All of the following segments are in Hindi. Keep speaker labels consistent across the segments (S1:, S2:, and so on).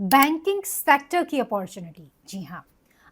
S1: बैंकिंग सेक्टर की अपॉर्चुनिटी। जी हाँ,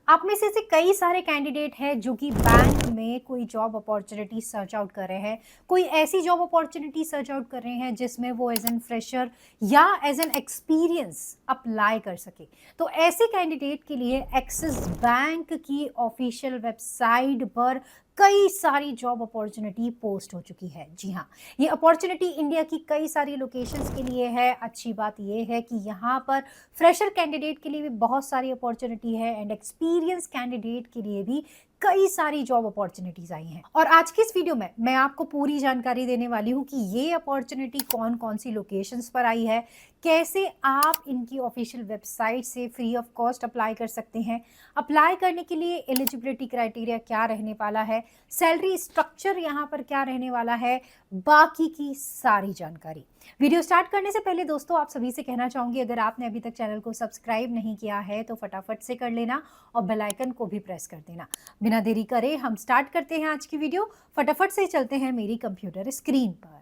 S1: आप में से कई सारे कैंडिडेट हैं जो कि बैंक में कोई जॉब अपॉर्चुनिटी सर्च आउट कर रहे हैं, कोई ऐसी जॉब अपॉर्चुनिटी सर्च आउट कर रहे हैं जिसमें वो एज एन फ्रेशर या एज एन एक्सपीरियंस अप्लाई कर सके। तो ऐसे कैंडिडेट के लिए एक्सिस बैंक की ऑफिशियल वेबसाइट पर कई सारी जॉब अपॉर्चुनिटी पोस्ट हो चुकी है। जी हाँ, ये अपॉर्चुनिटी इंडिया की कई सारी लोकेशंस के लिए है। अच्छी बात ये है कि यहाँ पर फ्रेशर कैंडिडेट के लिए भी बहुत सारी अपॉर्चुनिटी है एंड एक्सपीरियंस कैंडिडेट के लिए भी कई सारी जॉब अपॉर्चुनिटीज आई हैं। और आज की इस वीडियो में मैं आपको पूरी जानकारी देने वाली हूँ कि ये अपॉर्चुनिटी कौन कौन सी लोकेशंस पर आई है, कैसे आप इनकी ऑफिशियल वेबसाइट से फ्री ऑफ कॉस्ट अप्लाई कर सकते हैं, अप्लाई करने के लिए एलिजिबिलिटी क्राइटेरिया क्या रहने वाला है, सैलरी स्ट्रक्चर यहाँ पर क्या रहने वाला है, बाकी की सारी जानकारी। वीडियो स्टार्ट करने से पहले दोस्तों आप सभी से कहना चाहूंगी, अगर आपने अभी तक चैनल को सब्सक्राइब नहीं किया है तो फटाफट से कर लेना और बेल आइकन को भी प्रेस कर देना। बिना देरी करे हम स्टार्ट करते हैं आज की वीडियो। फटाफट से चलते हैं मेरी कंप्यूटर स्क्रीन पर।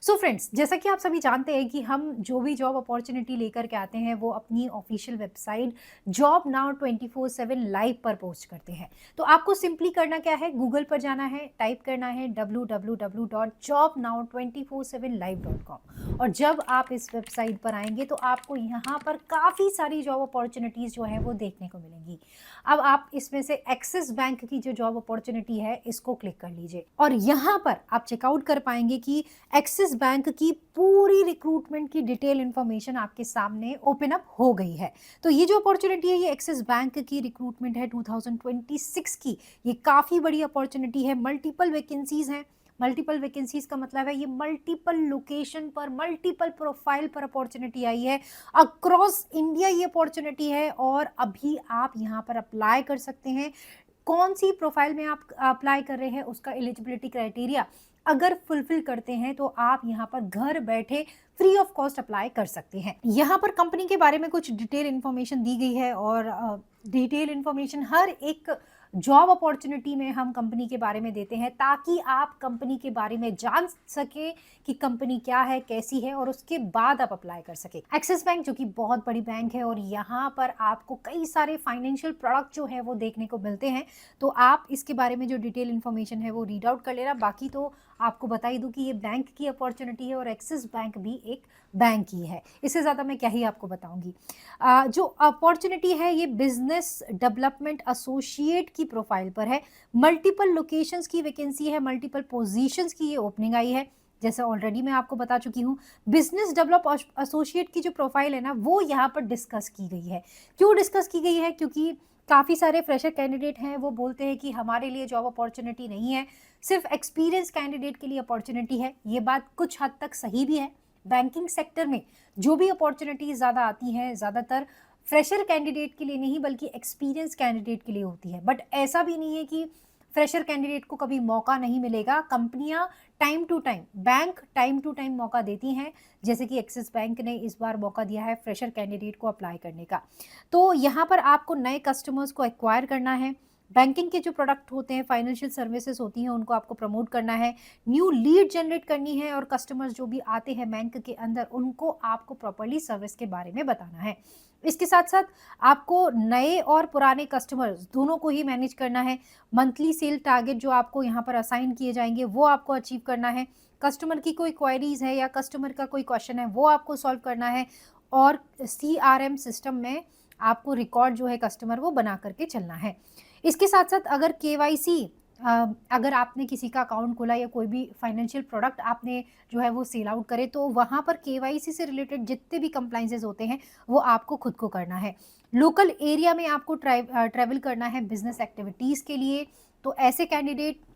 S1: सो फ्रेंड्स, जैसा कि आप सभी जानते हैं कि हम जो भी जॉब अपॉर्चुनिटी लेकर के आते हैं वो अपनी official website job now 24/7 live पर पोस्ट करते हैं। तो आपको सिंपली करना क्या है, गूगल पर जाना है, टाइप करना है www.jobnow247live.com और जब आप इस वेबसाइट पर आएंगे तो आपको यहाँ पर काफ़ी सारी जॉब अपॉर्चुनिटीज़ जो है वो देखने को मिलेंगी। अब आप इसमें से एक्सिस बैंक की जो जॉब अपॉर्चुनिटी है इसको क्लिक कर लीजिए और यहाँ पर आप चेकआउट कर पाएंगे कि एक्सिस बैंक की पूरी रिक्रूटमेंट की डिटेल इंफॉर्मेशन आपके सामने ओपन अप हो गई है। तो ये जो अपॉर्चुनिटी है ये एक्सिस बैंक की रिक्रूटमेंट है 2026 की। ये काफ़ी बड़ी अपॉर्चुनिटी है, मल्टीपल वैकेंसीज हैं। मल्टीपल वैकेंसीज का मतलब है ये मल्टीपल लोकेशन पर मल्टीपल प्रोफाइल पर अपॉर्चुनिटी आई है। अक्रॉस इंडिया ये अपॉर्चुनिटी है और अभी आप यहाँ पर अप्लाई कर सकते हैं। कौन सी प्रोफाइल में आप अप्लाई कर रहे हैं उसका एलिजिबिलिटी क्राइटेरिया अगर फुलफिल करते हैं तो आप यहाँ पर घर बैठे फ्री ऑफ कॉस्ट अप्लाई कर सकते हैं। यहाँ पर कंपनी के बारे में कुछ डिटेल इन्फॉर्मेशन दी गई है और डिटेल इन्फॉर्मेशन हर एक जॉब अपॉर्चुनिटी में हम कंपनी के बारे में देते हैं ताकि आप कंपनी के बारे में जान सके कि कंपनी क्या है, कैसी है और उसके बाद आप अप्लाई कर सके। एक्सिस बैंक जो कि बहुत बड़ी बैंक है और यहाँ पर आपको कई सारे फाइनेंशियल प्रोडक्ट जो है वो देखने को मिलते हैं। तो आप इसके बारे में जो डिटेल इन्फॉर्मेशन है वो रीड आउट कर लेना। बाकी तो आपको बता ही दूं कि ये बैंक की अपॉर्चुनिटी है और एक्सिस बैंक भी एक बैंक ही है, इससे ज़्यादा मैं क्या ही आपको बताऊंगी। जो अपॉर्चुनिटी है ये बिजनेस डेवलपमेंट एसोसिएट की प्रोफाइल पर है। मल्टीपल लोकेशंस की वैकेंसी है, मल्टीपल पोजीशंस की ये ओपनिंग आई है। जैसे ऑलरेडी मैं आपको बता चुकी हूँ, बिजनेस डेवलप एसोसिएट की जो प्रोफाइल है ना वो यहाँ पर डिस्कस की गई है। क्यों डिस्कस की गई है? क्योंकि काफ़ी सारे फ्रेशर कैंडिडेट हैं वो बोलते हैं कि हमारे लिए जॉब अपॉर्चुनिटी नहीं है, सिर्फ एक्सपीरियंस कैंडिडेट के लिए अपॉर्चुनिटी है। ये बात कुछ हद तक सही भी है। बैंकिंग सेक्टर में जो भी अपॉर्चुनिटीज ज़्यादा आती हैं ज़्यादातर फ्रेशर कैंडिडेट के लिए नहीं बल्कि एक्सपीरियंस कैंडिडेट के लिए होती है। बट ऐसा भी नहीं है कि फ्रेशर कैंडिडेट को कभी मौका नहीं मिलेगा। कंपनियां time to time, bank time to time मौका देती हैं, जैसे कि एक्सिस बैंक ने इस बार मौका दिया है फ्रेशर कैंडिडेट को अप्लाई करने का। तो यहाँ पर आपको नए कस्टमर्स को एक्वायर करना है, बैंकिंग के जो प्रोडक्ट होते हैं, फाइनेंशियल सर्विसेज होती हैं, उनको आपको प्रमोट करना है, न्यू लीड जनरेट करनी है और कस्टमर्स जो भी आते हैं बैंक के अंदर उनको आपको प्रॉपर्ली सर्विस के बारे में बताना है। इसके साथ साथ आपको नए और पुराने कस्टमर्स दोनों को ही मैनेज करना है। मंथली सेल टारगेट जो आपको यहाँ पर असाइन किए जाएंगे वो आपको अचीव करना है। कस्टमर की कोई क्वेरीज है या कस्टमर का कोई क्वेश्चन है वो आपको सॉल्व करना है और CRM सिस्टम में आपको रिकॉर्ड जो है कस्टमर वो बना करके चलना है। इसके साथ साथ अगर KYC, अगर आपने किसी का अकाउंट खोला या कोई भी फाइनेंशियल प्रोडक्ट आपने जो है वो सेल आउट करे तो वहाँ पर KYC से रिलेटेड जितने भी कंप्लाइंसेस होते हैं वो आपको खुद को करना है। लोकल एरिया में आपको ट्रैवल करना है बिजनेस एक्टिविटीज़ के लिए। तो ऐसे कैंडिडेट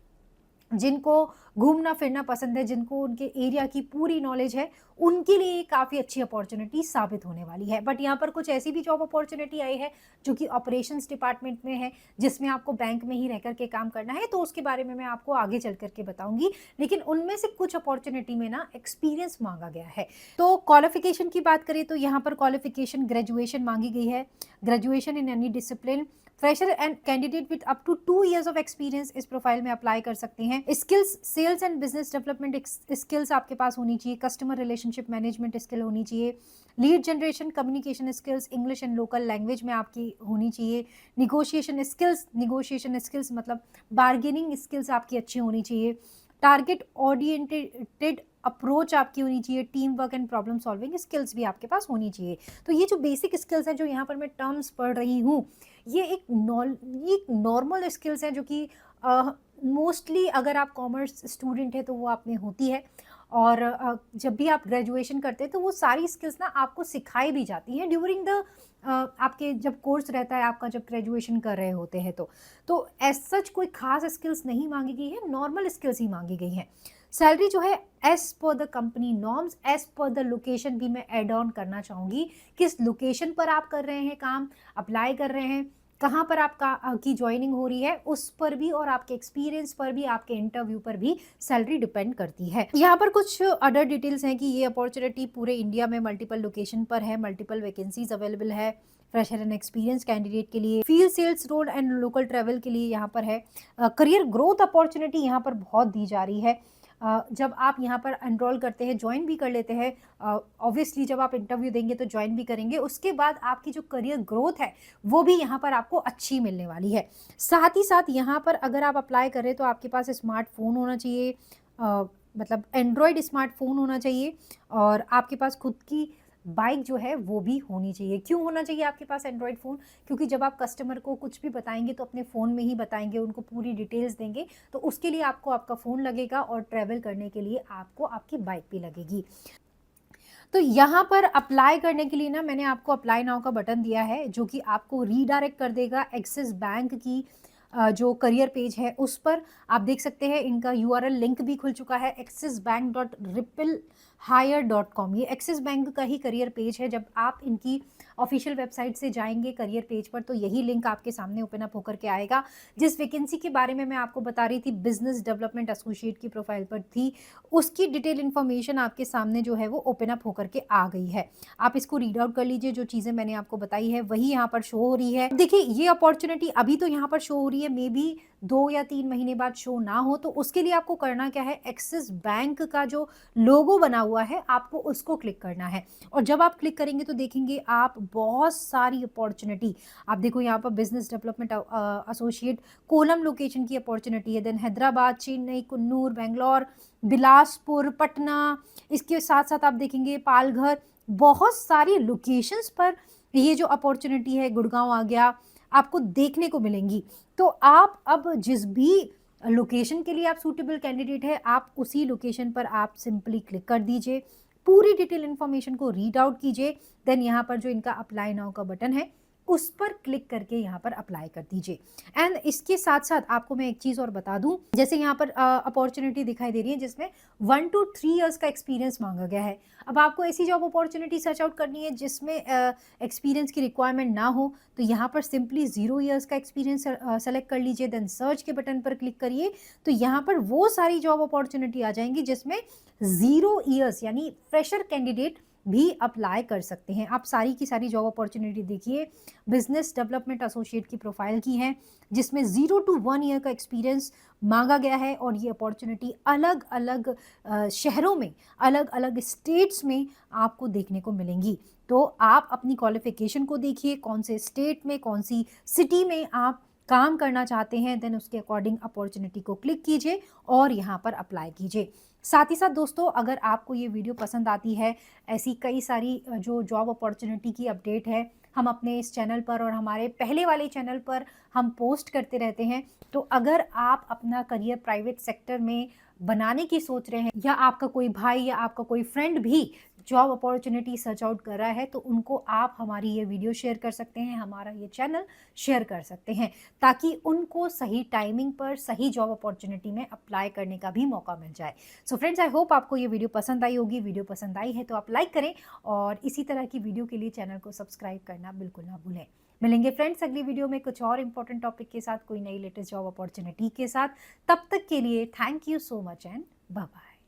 S1: जिनको घूमना फिरना पसंद है, जिनको उनके एरिया की पूरी नॉलेज है, उनके लिए काफ़ी अच्छी अपॉर्चुनिटी साबित होने वाली है। बट यहाँ पर कुछ ऐसी भी जॉब अपॉर्चुनिटी आई है जो कि ऑपरेशंस डिपार्टमेंट में है, जिसमें आपको बैंक में ही रह करके काम करना है। तो उसके बारे में मैं आपको आगे चल करके बताऊंगी। लेकिन उनमें से कुछ अपॉर्चुनिटी में ना एक्सपीरियंस मांगा गया है। तो क्वालिफिकेशन की बात करें तो यहाँ पर क्वालिफिकेशन ग्रेजुएशन मांगी गई है। Graduation in any discipline fresher and candidate with up to 2 years of experience इस प्रोफाइल में अप्लाई कर सकते हैं। Skills, sales and business development skills आपके पास होनी चाहिए, कस्टमर रिलेशनशिप मैनेजमेंट स्किल होनी चाहिए, lead generation, communication skills, English and local language में आपकी होनी चाहिए, निगोशिएशन स्किल्स मतलब बार्गेनिंग स्किल्स आपकी अच्छी होनी चाहिए, टारगेट ओरिएंटेड अप्रोच आपकी होनी चाहिए, team work and problem solving skills भी आपके पास होनी चाहिए। तो ये जो बेसिक स्किल्स हैं जो यहाँ पर मैं टर्म्स पढ़ रही हूँ, ये एक नॉर्मल स्किल्स हैं जो कि मोस्टली अगर आप कॉमर्स स्टूडेंट है तो वो आप में होती है, और जब भी आप ग्रेजुएशन करते हैं तो वो सारी स्किल्स ना आपको सिखाई भी जाती हैं ड्यूरिंग द आपके जब कोर्स रहता है आपका, जब ग्रेजुएशन कर रहे होते हैं तो एज सच कोई खास स्किल्स नहीं मांगी गई है, नॉर्मल स्किल्स ही मांगी गई हैं। सैलरी जो है as per the company norms, as per the location भी मैं एड ऑन करना चाहूँगी, किस लोकेशन पर आप कर रहे हैं काम, अप्लाई कर रहे हैं, कहाँ पर आपका की ज्वाइनिंग हो रही है उस पर भी, और आपके एक्सपीरियंस पर भी, आपके इंटरव्यू पर भी सैलरी डिपेंड करती है। यहाँ पर कुछ अदर डिटेल्स हैं कि ये अपॉर्चुनिटी पूरे इंडिया में मल्टीपल लोकेशन पर है, मल्टीपल वैकेंसीज अवेलेबल है फ्रेशर एंड एक्सपीरियंस कैंडिडेट के लिए, field sales role and local travel के लिए यहाँ पर है। करियर ग्रोथ अपॉर्चुनिटी यहाँ पर बहुत दी जा रही है। जब आप यहाँ पर एनरोल करते हैं, ज्वाइन भी कर लेते हैं, ऑब्वियसली जब आप इंटरव्यू देंगे तो ज्वाइन भी करेंगे, उसके बाद आपकी जो करियर ग्रोथ है वो भी यहाँ पर आपको अच्छी मिलने वाली है। साथ ही साथ यहाँ पर अगर आप अप्लाई करें तो आपके पास स्मार्टफोन होना चाहिए, मतलब एंड्रॉयड स्मार्टफोन होना चाहिए, और आपके पास खुद की बाइक जो है वो भी होनी चाहिए। क्यों होना चाहिए आपके पास एंड्रॉयड फ़ोन? क्योंकि जब आप कस्टमर को कुछ भी बताएंगे तो अपने फ़ोन में ही बताएंगे, उनको पूरी डिटेल्स देंगे, तो उसके लिए आपको आपका फ़ोन लगेगा, और ट्रैवल करने के लिए आपको आपकी बाइक भी लगेगी। तो यहाँ पर अप्लाई करने के लिए ना मैंने आपको अप्लाई नाउ का बटन दिया है, जो कि आपको रीडायरेक्ट कर देगा एक्सिस बैंक की जो करियर पेज है उस पर। आप देख सकते हैं इनका यूआरएल लिंक भी खुल चुका है, axisbank.rippleHire.com। ये एक्सिस बैंक का ही करियर पेज है। जब आप इनकी ऑफिशियल वेबसाइट से जाएंगे करियर पेज पर तो यही लिंक आपके सामने ओपन अप होकर के आएगा। जिस वैकेंसी के बारे में मैं आपको बता रही थी, बिजनेस डेवलपमेंट एसोसिएट की प्रोफाइल पर थी, उसकी डिटेल इन्फॉर्मेशन आपके सामने जो है वो ओपन अप होकर के आ गई है। आप इसको रीड आउट कर लीजिए, जो चीज़ें मैंने आपको बताई है वही यहाँ पर शो हो रही है। देखिए ये अपॉर्चुनिटी अभी तो यहाँ पर शो हो रही है, मे बी 2 या 3 महीने बाद शो ना हो, तो उसके लिए आपको करना क्या है, एक्सिस बैंक का जो लोगो बना हुआ है आपको उसको क्लिक करना है, और जब आप क्लिक करेंगे तो देखेंगे आप बहुत सारी अपॉर्चुनिटी। आप देखो यहाँ पर business development associate Kollam location की अपॉर्चुनिटी है, देन हैदराबाद, चेन्नई, कुन्नूर, बेंगलोर, बिलासपुर, पटना, इसके साथ साथ आप देखेंगे पालघर, बहुत सारी लोकेशंस पर ये जो अपॉर्चुनिटी है, गुड़गांव आ गया, आपको देखने को मिलेंगी। तो आप अब जिस भी लोकेशन के लिए आप सूटेबल कैंडिडेट है, आप उसी लोकेशन पर आप सिंपली क्लिक कर दीजिए, पूरी डिटेल इन्फॉर्मेशन को रीड आउट कीजिए, देन यहाँ पर जो इनका अप्लाई नाउ का बटन है उस पर क्लिक करके यहाँ पर अप्लाई कर दीजिए। एंड इसके साथ साथ आपको मैं एक चीज़ और बता दूं, जैसे यहाँ पर अपॉर्चुनिटी दिखाई दे रही है जिसमें 1 to 3 इयर्स का एक्सपीरियंस मांगा गया है। अब आपको ऐसी जॉब अपॉर्चुनिटी सर्च आउट करनी है जिसमें एक्सपीरियंस की रिक्वायरमेंट ना हो, तो यहाँ पर सिंपली 0 इयर्स का एक्सपीरियंस सेलेक्ट कर लीजिए, देन सर्च के बटन पर क्लिक करिए, तो यहाँ पर वो सारी जॉब अपॉर्चुनिटी आ जाएंगी जिसमें 0 इयर्स यानी फ्रेशर कैंडिडेट भी अप्लाई कर सकते हैं। आप सारी की सारी जॉब अपॉर्चुनिटी देखिए, बिजनेस डेवलपमेंट एसोसिएट की प्रोफाइल की है जिसमें 0 to 1 ईयर का एक्सपीरियंस मांगा गया है, और ये अपॉर्चुनिटी अलग अलग शहरों में, अलग अलग स्टेट्स में आपको देखने को मिलेंगी। तो आप अपनी क्वालिफिकेशन को देखिए, कौन से स्टेट में, कौन सी सिटी में आप काम करना चाहते हैं, देन उसके अकॉर्डिंग अपॉर्चुनिटी को क्लिक कीजिए और यहाँ पर अप्लाई कीजिए। साथ ही साथ दोस्तों, अगर आपको ये वीडियो पसंद आती है, ऐसी कई सारी जो जॉब अपॉर्चुनिटी की अपडेट है हम अपने इस चैनल पर और हमारे पहले वाले चैनल पर हम पोस्ट करते रहते हैं, तो अगर आप अपना करियर प्राइवेट सेक्टर में बनाने की सोच रहे हैं, या आपका कोई भाई या आपका कोई फ्रेंड भी जॉब अपॉर्चुनिटी सर्च आउट कर रहा है, तो उनको आप हमारी ये वीडियो शेयर कर सकते हैं, हमारा ये चैनल शेयर कर सकते हैं, ताकि उनको सही टाइमिंग पर सही जॉब अपॉर्चुनिटी में अप्लाई करने का भी मौका मिल जाए। सो फ्रेंड्स, आई होप आपको ये वीडियो पसंद आई होगी। वीडियो पसंद आई है तो आप लाइक करें, और इसी तरह की वीडियो के लिए चैनल को सब्सक्राइब करना बिल्कुल ना भूलें। मिलेंगे फ्रेंड्स अगली वीडियो में कुछ और इंपॉर्टेंट टॉपिक के साथ, कोई नई लेटेस्ट जॉब अपॉर्चुनिटी के साथ। तब तक के लिए thank you so much and bye bye.